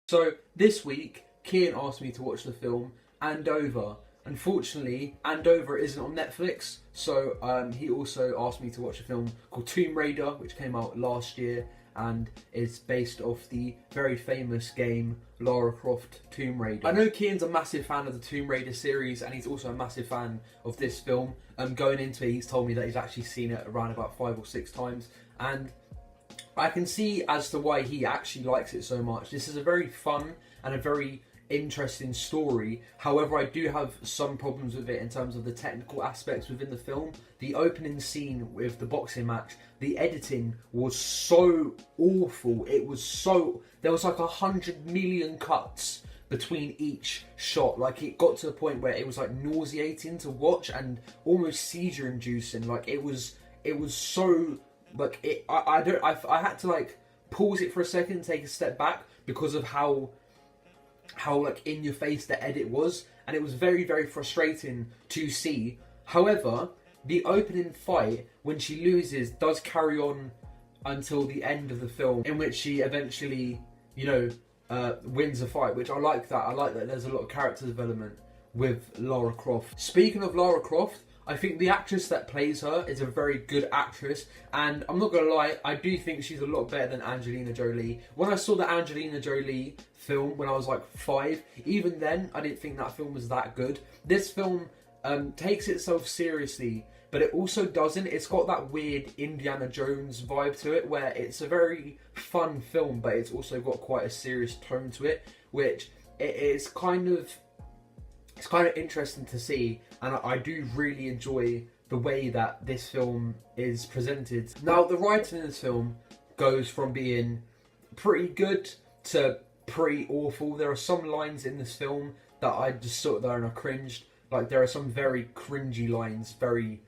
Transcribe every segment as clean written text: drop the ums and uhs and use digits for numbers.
So this week, Kian asked me to watch the film Andover. Unfortunately, Andover isn't on Netflix, so he also asked me to watch a film called Tomb Raider, which came out last year and is based off the very famous game Lara Croft Tomb Raider. I know Kian's a massive fan of the Tomb Raider series, and he's also a massive fan of this film. Going into it, he's told me that he's actually seen it around about 5 or 6 times, and I can see as to why he actually likes it so much. This is a very fun and a very interesting story. However, I do have some problems with it in terms of the technical aspects within the film. The opening scene with the boxing match, the editing was so awful. It was so... There was like 100 million cuts between each shot. Like, it got to a point where it was like nauseating to watch and almost seizure inducing. Like, it was so... Like, I had to like pause it for a second, take a step back because of how like in your face the edit was, and it was very, very frustrating to see. However, the opening fight when she loses does carry on until the end of the film, in which she eventually, wins the fight, which I like that. I like that there's a lot of character development with Lara Croft. Speaking of Lara Croft, I think the actress that plays her is a very good actress, and I'm not gonna lie, I do think she's a lot better than Angelina Jolie. When I saw the Angelina Jolie film when I was like 5, even then I didn't think that film was that good. This film takes itself seriously, but it also doesn't. It's got that weird Indiana Jones vibe to it, where it's a very fun film, but it's also got quite a serious tone to it, which it's kind of interesting to see, and I do really enjoy the way that this film is presented. Now, the writing in this film goes from being pretty good to pretty awful. There are some lines in this film that I just sat there and I cringed. Like, there are some very cringy lines, very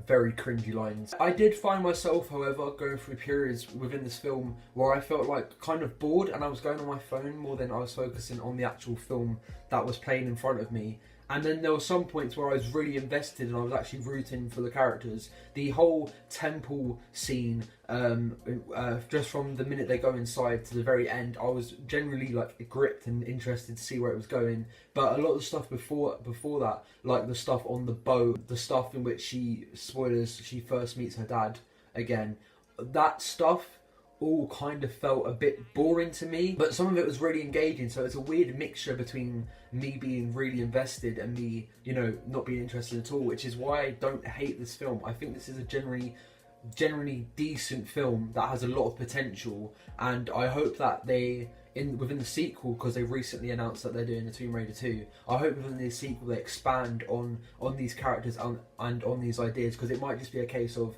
cringy lines. I did find myself, however, going through periods within this film where I felt like kind of bored, and I was going on my phone more than I was focusing on the actual film that was playing in front of me. And then there were some points where I was really invested and I was actually rooting for the characters. The whole temple scene, just from the minute they go inside to the very end, I was generally like gripped and interested to see where it was going. But a lot of the stuff before that, like the stuff on the boat, the stuff in which she first meets her dad again, that stuff all kind of felt a bit boring to me, but some of it was really engaging. So it's a weird mixture between me being really invested and me, not being interested at all, which is why I don't hate this film. I think this is a generally decent film that has a lot of potential, and I hope that within the sequel, because they've recently announced that they're doing a Tomb Raider 2, I hope within the sequel they expand on these characters and on these ideas, because it might just be a case of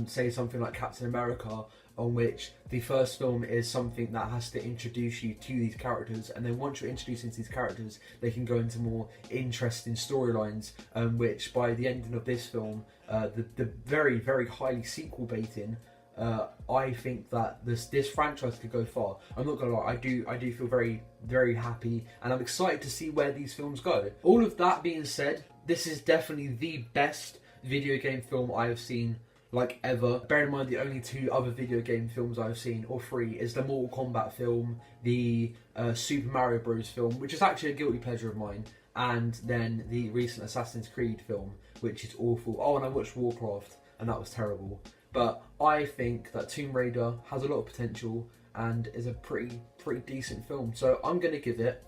say something like Captain America, on which the first film is something that has to introduce you to these characters, and then once you're introduced into these characters, they can go into more interesting storylines, which by the ending of this film, the very, very highly sequel baiting, I think that this franchise could go far. I'm not gonna lie, I do feel very, very happy, and I'm excited to see where these films go. All of that being said, this is definitely the best video game film I have seen like ever. Bear in mind, the only 2 other video game films I've seen, or 3, is the Mortal Kombat film, the Super Mario Bros film, which is actually a guilty pleasure of mine, and then the recent Assassin's Creed film, which is awful. Oh, and I watched Warcraft, and that was terrible. But I think that Tomb Raider has a lot of potential and is a pretty decent film. So I'm going to give it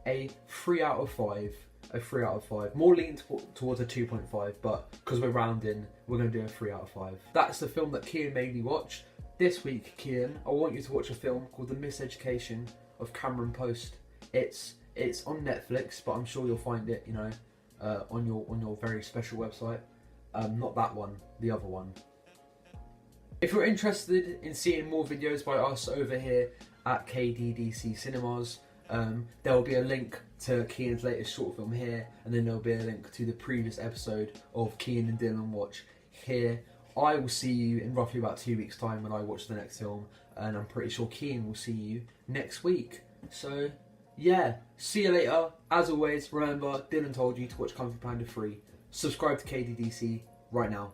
a 3 out of 5. A 3 out of 5. More leaning towards a 2.5, but because we're rounding, we're going to do a 3 out of 5. That's the film that Kian made me watch. This week, Kian, I want you to watch a film called The Miseducation of Cameron Post. It's on Netflix, but I'm sure you'll find it, on your very special website. Not that one, the other one. If you're interested in seeing more videos by us over here at KDDC Cinemas, there will be a link to Kian's latest short film here, and then there will be a link to the previous episode of Kian and Dylan Watch here. I will see you in roughly about 2 weeks' time when I watch the next film, and I'm pretty sure Kian will see you next week. So, yeah, see you later. As always, remember, Dylan told you to watch Kung Fu Panda 3. Subscribe to KDDC right now.